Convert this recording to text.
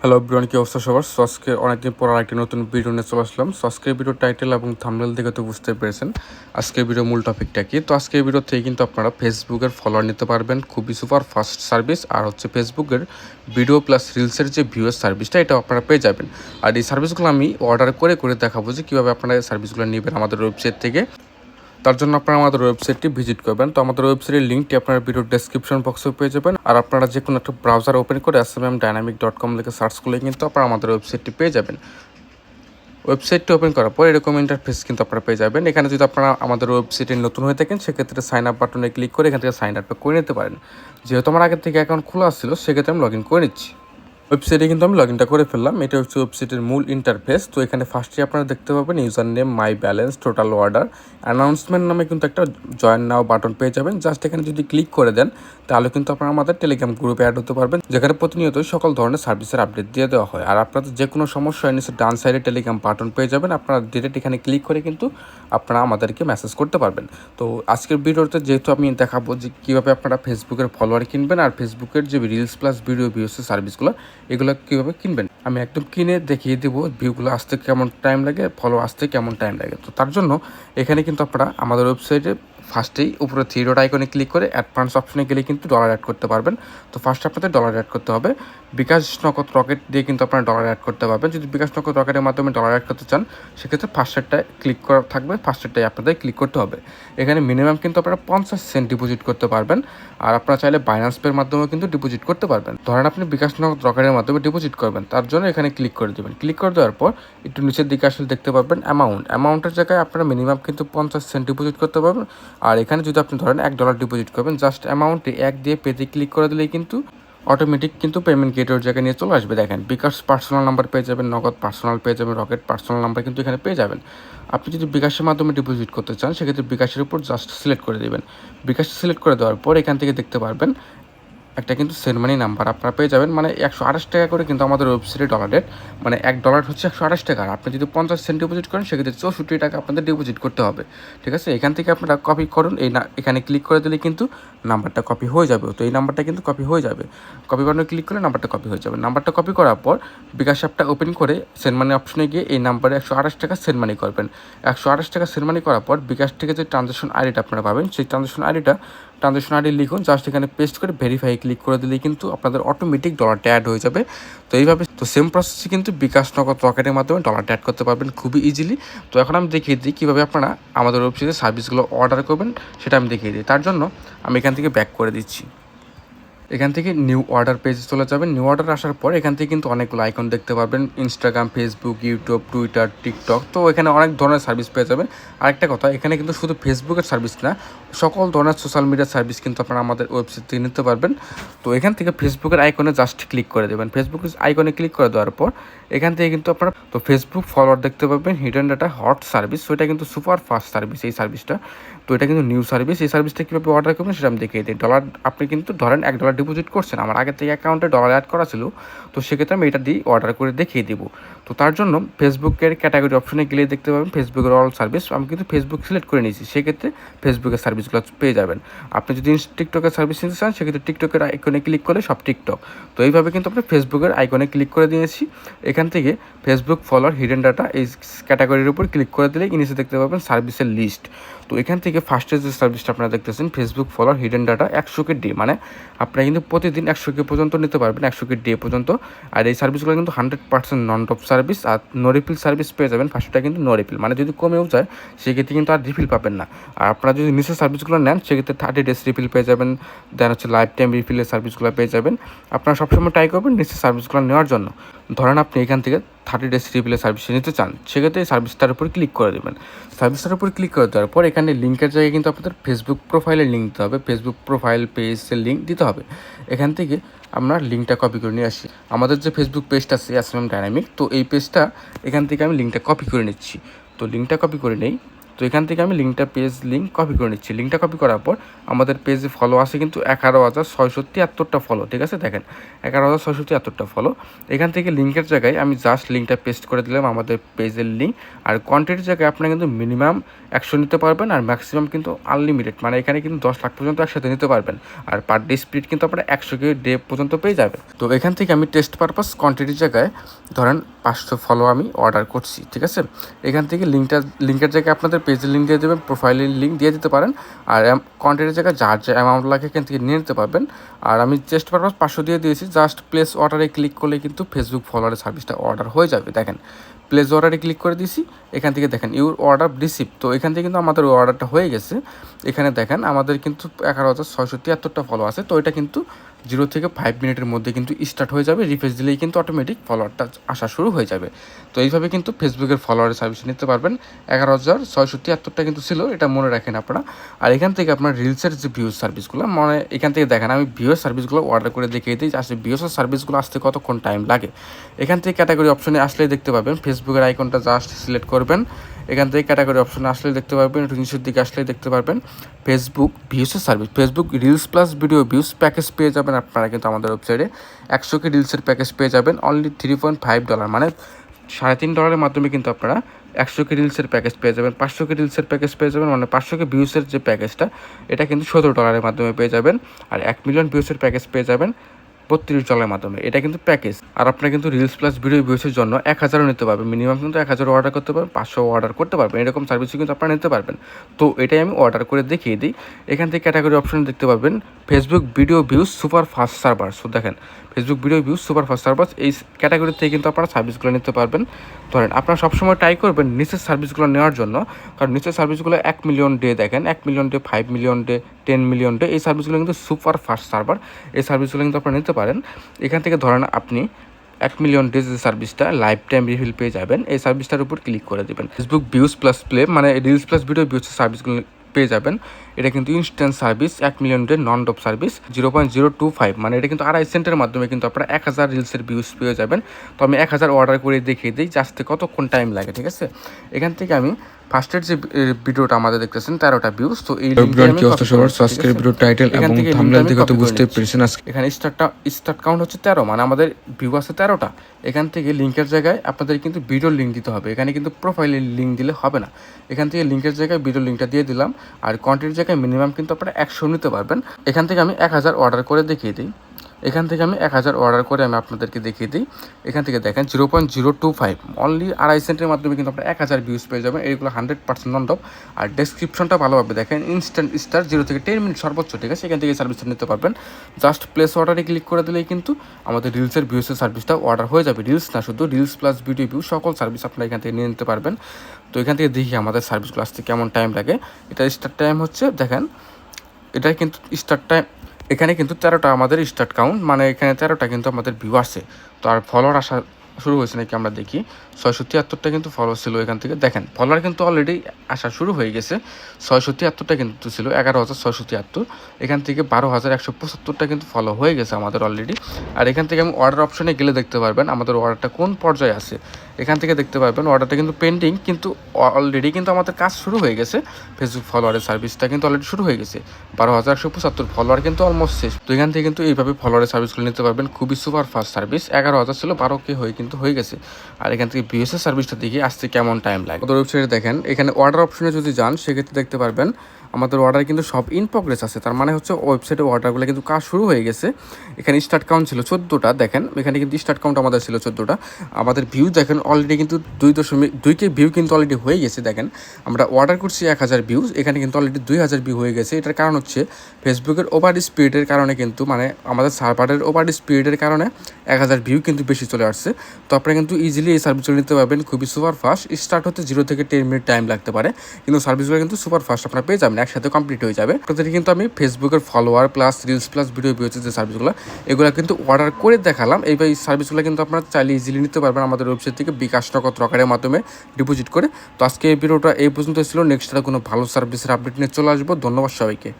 Hello everyone, কি অবস্থা সবার? সো আজকে অনেকদিন পর আরেকটি নতুন ভিডিও নিয়ে চলে আসলাম। সো আজকের ভিডিও টাইটেল এবং থাম্বনেল দেখে তো বুঝতে পেরেছেন আজকের ভিডিও মূল টপিকটা কি। তো আজকের ভিডিও থেকে কিন্তু আপনারা ফেসবুকের ফলোয়ার নিতে পারবেন, খুবই সুপার ফাস্ট সার্ভিস। আর হচ্ছে ফেসবুকের ভিডিও প্লাস রিলসের যে ভিউয়ার সার্ভিসটা, এটা আপনারা পেয়ে যাবেন। আর এই সার্ভিসগুলো আমি অর্ডার করে দেখাবো যে কীভাবে আপনারা এই সার্ভিসগুলো নেবেন আমাদের ওয়েবসাইট থেকে। তার জন্য আপনারা আমাদের ওয়েবসাইটটি ভিজিট করবেন। তো আমাদের ওয়েবসাইটের লিঙ্কটি আপনারা ভিডিওর ডেসক্রিপশন বক্সে পেয়ে যাবেন। আর আপনারা যে কোনো একটা ব্রাউজার ওপেন করে smmdynamic.com লিখে সার্চ করলে কিন্তু আপনারা আমাদের ওয়েবসাইটটি পেয়ে যাবেন। ওয়েবসাইটটি ওপেন করার পর এরকম ইন্টারফেস কিন্তু আপনারা পেয়ে যাবেন। এখানে যদি আপনারা আমাদের ওয়েবসাইটে নতুন হয়ে থাকেন, সেক্ষেত্রে সাইন আপ বাটনে ক্লিক করে এখান থেকে সাইন আপটা করে নিতে পারেন। যেহেতু আমার আগের থেকে অ্যাকাউন্ট খোলা ছিল, সেক্ষেত্রে আমি লগ ইন করে নিচ্ছি। ওয়েবসাইটে কিন্তু আমি লগ ইনটা করে ফেললাম। এটা হচ্ছে ওয়েবসাইটের মূল ইন্টারফেস। তো এখানে ফার্স্টে আপনারা দেখতে পাবেন ইউজার নেম, মাই ব্যালেন্স, টোটাল অর্ডার, অ্যানাউন্সমেন্ট নামে কিন্তু একটা জয়েন নাও বাটন পেয়ে যাবেন। জাস্ট এখানে যদি ক্লিক করে দেন, তাহলে কিন্তু আপনারা আমাদের টেলিগ্রাম গ্রুপে অ্যাড হতে পারবেন, যেখানে প্রতিনিয়তই সকল ধরনের সার্ভিসের আপডেট দিয়ে দেওয়া হয়। আর আপনাদের যে কোনো সমস্যা নিচে ডান সাইডে টেলিগ্রাম বাটন পেয়ে যাবেন। আপনারা ডিরেক্ট এখানে ক্লিক করে কিন্তু আপনারা আমাদেরকে মেসেজ করতে পারবেন। তো আজকের ভিডিওতে যেহেতু আমি দেখাবো যে কীভাবে আপনারা ফেসবুকের ফলোয়ার কিনবেন আর ফেসবুকের যে রিলস প্লাস ভিডিও ভিউসের সার্ভিসগুলো, এগুলো কীভাবে কিনবেন আমি একদম কিনে দেখিয়ে দেবো। ভিউগুলো আসতে কেমন টাইম লাগে, ফলো আসতে কেমন টাইম লাগে। তো তার জন্য এখানে কিন্তু আপনারা আমাদের ওয়েবসাইটে ফার্স্টেই উপরে থ্রি ডট আইকনে ক্লিক করে অ্যাডভান্স অপশনে গেলে কিন্তু ডলার অ্যাড করতে পারবেন। তো ফার্স্ট আপনাদের ডলার অ্যাড করতে হবে। বিকাশ নগদ রকেট দিয়ে কিন্তু আপনারা ডলার অ্যাড করতে পারবেন। যদি বিকাশ নগদ রকেটের মাধ্যমে ডলার অ্যাড করতে চান, সেক্ষেত্রে ফার্স্টেরটায় ক্লিক করা থাকবে, ফার্স্টেরটাই আপনাদের ক্লিক করতে হবে। এখানে মিনিমাম কিন্তু আপনারা 50 সেন্ট ডিপোজিট করতে পারবেন। আর আপনারা চাইলে বাইন্যান্স পের মাধ্যমেও কিন্তু ডিপোজিট করতে পারবেন। ধরেন আপনি বিকাশ নগদ রকেটের মাধ্যমে ডিপোজিট করবেন, তার জন্য এখানে ক্লিক করে দেবেন। ক্লিক করে দেওয়ার পর একটু নিচের দিকে আসলে দেখতে পারবেন অ্যামাউন্টের জায়গায় আপনারা মিনিমাম কিন্তু 50 সেন্ট ডিপোজিট করতে পারবেন। আর এখানে যদি আপনি ধরেন $1 ডিপোজিট করবেন, জাস্ট অ্যামাউন্টে 1 দিয়ে পেতে ক্লিক করে দিলেই কিন্তু অটোমেটিক কিন্তু পেমেন্ট গেটওয়ের জায়গায় নিয়ে চলে আসবে। দেখেন, বিকাশ পার্সোনাল নাম্বার পেয়ে যাবেন, নগদ পার্সোনাল পেয়ে যাবেন, রকেট পার্সোনাল নাম্বার কিন্তু এখানে পেয়ে যাবেন। আপনি যদি বিকাশের মাধ্যমে ডিপোজিট করতে চান, সেক্ষেত্রে বিকাশের উপর জাস্ট সিলেক্ট করে দেবেন। বিকাশ সিলেক্ট করে দেওয়ার পর এখান থেকে দেখতে পারবেন একটা কিন্তু সেন্ড মানি নাম্বার আপনারা পেয়ে যাবেন। মানে 128 টাকা করে কিন্তু আমাদের ওয়েবসাইটে ডলার রেট, মানে $1 হচ্ছে 128 টাকা। আর আপনি যদি 50 সেন্ট ডিপোজিট করেন, সেক্ষেত্রে 64 টাকা আপনাদের ডিপোজিট করতে হবে। ঠিক আছে, এখান থেকে আপনারা কপি করুন। এখানে ক্লিক করে দিলে কিন্তু নাম্বারটা কপি হয়ে যাবে। তো এই নাম্বারটা কিন্তু কপি হয়ে যাবে। কপি বাটনে ক্লিক করলে নাম্বারটা কপি হয়ে যাবে। নাম্বারটা কপি করার পর বিকাশ অ্যাপটা ওপেন করে সেন্ড মানি অপশনে গিয়ে এই নাম্বারে 128 টাকা সেন্ড মানি করবেন। 128 টাকা সেন্ড মানি করার পর বিকাশ থেকে যে ট্রানজ্যাকশন আইডিটা আপনারা পাবেন, সেই ট্রানজ্যাকশন আইডি লিখুন। জাস্ট এখানে পেস্ট করে ভেরিফাই ক্লিক করে দিলেই কিন্তু আপনাদের অটোমেটিক ডলারটা অ্যাড হয়ে যাবে। তো এইভাবে তো সেম প্রসেসে কিন্তু বিকাশ নগদ রকেটের মাধ্যমে ডলারটা অ্যাড করতে পারবেন খুবই ইজিলি। তো এখন আমি দেখিয়ে দিই কীভাবে আপনারা আমাদের ওয়েবসাইটে সার্ভিসগুলো অর্ডার করবেন, সেটা আমি দেখিয়ে দিই। তার জন্য আমি এখান থেকে ব্যাক করে দিচ্ছি। এখান থেকে নিউ অর্ডার পেজে চলে যাবেন। নিউ অর্ডার আসার পর এখান থেকে কিন্তু অনেকগুলো আইকন দেখতে পাবেন, Instagram, Facebook, YouTube, Twitter, TikTok. তো এখানে অনেক ধরনের সার্ভিস পেয়ে যাবেন। আরেকটা কথা, এখানে কিন্তু শুধু ফেসবুকের সার্ভিস না, সকল ধরনের সোশ্যাল মিডিয়ার সার্ভিস কিন্তু আপনারা আমাদের ওয়েবসাইট থেকে নিতে পারবেন। তো এখান থেকে ফেসবুকের আইকনে জাস্ট ক্লিক করে দেবেন। ফেসবুকের আইকনে ক্লিক করে দেওয়ার পর এখান থেকে কিন্তু আপনারা তো ফেসবুক ফলোয়ার দেখতে পাবেন, হিডেন ডাটা হট সার্ভিস। তো এটা কিন্তু সুপার ফাস্ট সার্ভিস এই সার্ভিসটা। তো এটা কিন্তু নিউ সার্ভিস। এই সার্ভিসটা কীভাবে অর্ডার করবেন সেটা আমি দেখিয়ে দিই। ডলার আপনি কিন্তু ধরেন $1 ডিপোজিট করছেন, আমার আগের থেকে অ্যাকাউন্টে ডলার অ্যাড করা ছিল। তো সেক্ষেত্রে আমি এটা দিয়ে অর্ডার করে দেখিয়ে দিব। তো তার জন্য ফেসবুকের ক্যাটাগরি অপশনে গেলে দেখতে পাবেন ফেসবুকের অল সার্ভিস। আমি কিন্তু ফেসবুক সিলেক্ট করে নিয়েছি, সেক্ষেত্রে ফেসবুকের সার্ভিসগুলো পেয়ে যাবেন। আপনি যদি টিকটকের সার্ভিস নিতে চান, সেক্ষেত্রে টিকটকের আইকনে ক্লিক করলে সব টিকটক। তো এইভাবে কিন্তু আপনি ফেসবুকের আইকনে ক্লিক করে দিয়েছি। এখান থেকে ফেসবুক ফলোয়ার হিডেন ডাটা এই ক্যাটাগরির উপর ক্লিক করে দিলে নিচে দেখতে পাবেন সার্ভিসের লিস্ট। তো এখান থেকে ফার্স্টে যে সার্ভিসটা আপনারা দেখতেছেন Facebook follower hidden data 100K day, মানে আপনারা কিন্তু প্রতিদিন 100K পর্যন্ত নিতে পারবেন, 100K ডে পর্যন্ত। আর এই সার্ভিসগুলো কিন্তু 100% নন টপ সার্ভিস। আর নো রিফিল সার্ভিস পেয়ে যাবেন। ফার্স্টটা কিন্তু নো রিফিল, মানে যদি কমেও যায় সেক্ষেত্রে কিন্তু আর রিফিল পাবেন না। আর আপনারা যদি নিচের সার্ভিসগুলো নেন, সেক্ষেত্রে 30 ডেজ রিফিল পেয়ে যাবেন। দেন হচ্ছে লাইফ টাইম রিফিলের সার্ভিসগুলো পেয়ে যাবেন। আপনারা সবসময় ট্রাই করবেন নিচের সার্ভিসগুলো নেওয়ার জন্য। ধরেন আপনি এখান থেকে 30 ডেজ রিফিলের সার্ভিস নিতে চান, সেক্ষেত্রে এই সার্ভিসটার উপর ক্লিক করে দেবেন। সার্ভিসটার উপর ক্লিক করে দেওয়ার পর এখানে লিঙ্কের জায়গায় কিন্তু আপনাদের ফেসবুক প্রোফাইলের লিঙ্ক দিতে হবে, ফেসবুক প্রোফাইল পেজের লিঙ্ক দিতে হবে। এখান থেকে আমরা লিঙ্কটা কপি করে নিয়ে আসি। আমাদের যে ফেসবুক পেজটা আছে SMM ডাইনামিক, তো এই পেজটা এখান থেকে আমি লিঙ্কটা কপি করে নিচ্ছি। তো লিঙ্কটা কপি করে নেই। তো এখান থেকে আমি লিঙ্ক কপি করে নিচ্ছি। লিঙ্কটা কপি করার পর আমাদের পেজে ফলো আসে কিন্তু 11,673টা ফলো, ঠিক আছে। দেখেন 11,673টা ফলো। এখান থেকে লিঙ্কের জায়গায় আমি জাস্ট লিঙ্কটা পেস্ট করে দিলাম আমাদের পেজের লিঙ্ক। আর কোয়ান্টিটির জায়গায় আপনারা কিন্তু মিনিমাম 100 নিতে পারবেন, আর ম্যাক্সিমাম কিন্তু আনলিমিটেড, মানে এখানে কিন্তু 10 লাখ পর্যন্ত একসাথে নিতে পারবেন। আর পার ডে স্পিড কিন্তু আপনারা 100 ডে পর্যন্ত পেয়ে যাবেন। তো এখান থেকে আমি টেস্ট পারপাস কোয়ান্টিটির জায়গায় ধরেন 500 ফলো আমি অর্ডার করছি, ঠিক আছে। এখান থেকে লিঙ্কের জায়গায় আপনাদের পেজের লিঙ্ক দিয়ে দেবেন, প্রোফাইলের লিঙ্ক দিয়ে দিতে পারেন। আর কোয়ান্টিটির জায়গায় যার যে অ্যামাউন্ট লাগে এখান থেকে নিয়ে নিতে পারবেন। আর আমি টেস্ট পারপাস 500 দিয়ে দিয়েছি। জাস্ট প্লেস অর্ডারে ক্লিক করলে কিন্তু ফেসবুক ফলোয়ারের সার্ভিসটা অর্ডার হয়ে যাবে। দেখেন প্লেস অর্ডারে ক্লিক করে দিয়েছি। এখান থেকে দেখেন ইউর অর্ডার রিসিভ। তো এখান থেকে কিন্তু আমাদের অর্ডারটা হয়ে গেছে। এখানে দেখেন আমাদের কিন্তু 11,673টা ফলো আছে। তো এটা কিন্তু 0 থেকে 5 মিনিটের মধ্যে কিন্তু স্টার্ট হয়ে যাবে। রিফ্রেশ দিলেই কিন্তু অটোমেটিক ফলোয়ারটা আসা শুরু হয়ে যাবে। তো এইভাবে কিন্তু ফেসবুকের ফলোয়ারের সার্ভিস নিতে পারবেন। 11,673টা কিন্তু ছিল, এটা মনে রাখেন আপনারা। আর এখান থেকে আপনার রিলসের যে ভিউজ সার্ভিসগুলো, মানে এখান থেকে দেখেন আমি ভিউজ সার্ভিসগুলো অর্ডার করে দেখিয়ে দিই আসলে ভিউসের সার্ভিসগুলো আসতে কতক্ষণ টাইম লাগে। এখান থেকে ক্যাটাগরি অপশনে আসলেই দেখতে পাবেন, ফেসবুকের আইকনটা জাস্ট সিলেক্ট করবেন। এখান থেকে ক্যাটাগরি অপশনে আসলেই দেখতে পারবেন, একটু নিচের দিকে আসলেই দেখতে পারবেন ফেসবুক ভিউসের service, Facebook reels plus video views package পেয়ে যাবেন আপনারা কিন্তু আমাদের ওয়েবসাইটে। 100 রিলসের প্যাকেজ পেয়ে যাবেন অনলি $3.5, মানে $3.5 মাধ্যমে কিন্তু আপনারা 100 রিলসের প্যাকেজ পেয়ে যাবেন। 500 রিলসের প্যাকেজ পেয়ে যাবেন, মানে 500 ভিউসের যে প্যাকেজটা এটা কিন্তু $17 মাধ্যমে পেয়ে যাবেন। আর 1 মিলিয়ন ভিউসের প্যাকেজ পেয়ে যাবেন $32 মাধ্যমে। এটা কিন্তু প্যাকেজ। আর আপনারা কিন্তু রিলস প্লাস ভিডিও ভিউসের জন্য 1000 নিতে পারবেন, মিনিমাম কিন্তু 1000 অর্ডার করতে পারবেন, 500 অর্ডার করতে পারবেন, এরকম সার্ভিসও কিন্তু আপনারা নিতে পারবেন। তো এটাই আমি অর্ডার করে দেখিয়ে দিই। এখান থেকে ক্যাটাগরি অপশন দেখতে পাবেন Facebook video views super fast server. So দেখেন Facebook video views super fast server, এই ক্যাটাগরি থেকে কিন্তু আপনারা সার্ভিসগুলো নিতে পারবেন। ধরেন আপনারা সবসময় ট্রাই করবেন নিচের সার্ভিসগুলো নেওয়ার জন্য, কারণ নিচের সার্ভিসগুলো 1 মিলিয়ন ডে, দেখেন 1 million day, 5 million day, 10 million day, এই সার্ভিসগুলো কিন্তু সুপার ফাস্ট সার্ভার। এই সার্ভিসগুলো কিন্তু আপনারা নিতে পারেন। এখান থেকে ধরেন আপনি 1 মিলিয়ন ডেজ যে সার্ভিসটা লাইফ টাইম রিফিল পেয়ে যাবেন, এই সার্ভিসটার উপর ক্লিক করে দেবেন। ফেসবুক ভিউজ প্লাস প্লে, মানে রিলস প্লাস ভিডিও ভিউজ সার্ভিসগুলো পেয়ে যাবেন। এটা কিন্তু ইনস্ট্যান্ট সার্ভিস, 1 মিলিয়ন ডে নন ডপ সার্ভিস, 0.025, মানে এটা কিন্তু 2.5 সেন্টের মাধ্যমে কিন্তু আপনারা 1000 রিলসের ভিউজ পেয়ে যাবেন। তো আমি 1000 অর্ডার করে দেখিয়ে দিই জাস্ট কতক্ষণ টাইম লাগে, ঠিক আছে। এখান থেকে আমি ফার্স্টের যে ভিডিওটা আমাদের দেখতেছেন 13টা ভিউজ। তো এই ভিডিও টাইটেল এবং থাম্বনেল থেকে তো বুঝতে পেরেছেন এখানে স্টার্ট কাউন্ট হচ্ছে 13, মানে আমাদের ভিউ আছে 13টা। এখান থেকে লিঙ্কের জায়গায় আপনাদের কিন্তু ভিডিওর লিঙ্ক দিতে হবে, এখানে কিন্তু প্রোফাইলের লিঙ্ক দিলে হবে না। এখান থেকে লিঙ্কের জায়গায় ভিডিওর লিঙ্কটা দিয়ে দিলাম। আর কোয়ান্টিটির জায়গায় মিনিমাম কিন্তু আপনারা 100 নিতে পারবেন। এখান থেকে আমি 1000 অর্ডার করে দেখিয়ে দিই। এখান থেকে আমি 1000 অর্ডার করে আমি আপনাদেরকে দেখিয়ে দিই। এখান থেকে দেখেন 0.025, অনলি 2.5 সেন্টের মাধ্যমে কিন্তু আপনারা 1000 ভিউজ পেয়ে যাবেন। এইগুলো 100% নন ডপ। আর ডেসক্রিপশনটা ভালোভাবে দেখেন, ইনস্ট্যান্ট স্টার 0 থেকে 10 মিনিট সর্বোচ্চ, ঠিক আছে। এখান থেকে সার্ভিসটা নিতে পারবেন। জাস্ট প্লেস অর্ডারে ক্লিক করে দিলেই কিন্তু আমাদের রিলসের ভিউসের সার্ভিসটা অর্ডার হয়ে যাবে। রিলস না, শুধু রিলস প্লাস ভিডিও ভিউ সকল সার্ভিস আপনারা এখান থেকে নিয়ে নিতে পারবেন। তো এখান থেকে দেখি আমাদের সার্ভিসগুলো আসতে কেমন টাইম লাগে। এটা স্টার্ট টাইম হচ্ছে, দেখেন এটা কিন্তু স্টার্ট টাইম, এখানে কিন্তু 13টা আমাদের স্টার্ট কাউন্ট, মানে এখানে 13টা কিন্তু আমাদের ভিউ আসে। তো আর ফলোয়ার আসা শুরু হয়েছে নাকি আমরা দেখি। 673টা কিন্তু ফলো ছিল। এখান থেকে দেখেন ফলোয়ার কিন্তু অলরেডি আসা শুরু হয়ে গেছে। 673টা কিন্তু ছিল 11,673। এখান থেকে 12,175টা কিন্তু ফলো হয়ে গেছে আমাদের অলরেডি। আর এখান থেকে আমি অর্ডার অপশনে গেলে দেখতে পারবেন আমাদের অর্ডারটা কোন পর্যায়ে আছে। এখান থেকে দেখতে পারবেন অর্ডারটা কিন্তু পেন্ডিং, কিন্তু অলরেডি কিন্তু আমাদের কাজ শুরু হয়ে গেছে। ফেসবুক ফলোয়ারের সার্ভিসটা কিন্তু অলরেডি শুরু হয়ে গেছে। 12,175 ফলোয়ার কিন্তু অলমোস্ট শেষ। তো এখান থেকে কিন্তু এইভাবে ফলোয়ারের সার্ভিসগুলো নিতে পারবেন। খুবই সুপার ফাস্ট সার্ভিস। 11,000 ছিল, 12K হয়ে কিন্তু হয়ে গেছে। আর এখান থেকে ভিউসের সার্ভিসটা দেখি আসতে কেমন টাইম লাগে। আমাদের ওয়েবসাইটে দেখেন এখানে অর্ডার অপশনে যদি যান সেক্ষেত্রে দেখতে পারবেন আমাদের অর্ডার কিন্তু সব ইন প্রোগ্রেস আছে। তার মানে হচ্ছে ওয়েবসাইটে অর্ডারগুলো কিন্তু কাজ শুরু হয়ে গেছে। এখানে স্টার্ট কাউন্ট ছিল 14টা, দেখেন এখানে কিন্তু স্টার্ট কাউন্ট আমাদের ছিল 14টা। আমাদের ভিউ দেখেন অলরেডি কিন্তু 2.2K ভিউ কিন্তু অলরেডি হয়ে গেছে। দেখেন আমরা অর্ডার করছি 1000 ভিউজ, এখানে কিন্তু অলরেডি 2000 ভিউ হয়ে গেছে। এটার কারণ হচ্ছে ফেসবুকের ওভার স্পিডের কারণে, কিন্তু মানে আমাদের সার্ভারের ওভার স্পিডের কারণে 1000 ভিউ কিন্তু বেশি চলে আসছে। তো আপনারা কিন্তু ইজিলি এই সার্ভিসগুলো নিতে পারবেন। খুবই সুপার ফাস্ট, স্টার্ট হতে 0 থেকে 10 মিনিট টাইম লাগতে পারে, কিন্তু সার্ভিসগুলো কিন্তু সুপার ফাস্ট আপনারা পেয়ে যাবেন, একসাথে কমপ্লিট হয়ে যাবে। আপনাদের কিন্তু আমি ফেসবুকের follower plus reels plus video views যে সার্ভিসগুলো এগুলো কিন্তু অর্ডার করে দেখালাম। এই সার্ভিসগুলো কিন্তু আপনারা চাইলে ইজিলি নিতে পারবেন আমাদের ওয়েবসাইট থেকে বিকাশ নগদ রকেটের মাধ্যমে ডিপোজিট করে। তো আজকে এই ভিডিওটা এই পর্যন্ত ছিল। নেক্সট কোনো ভালো সার্ভিসের আপডেট নিয়ে চলে আসবো। ধন্যবাদ সবাইকে।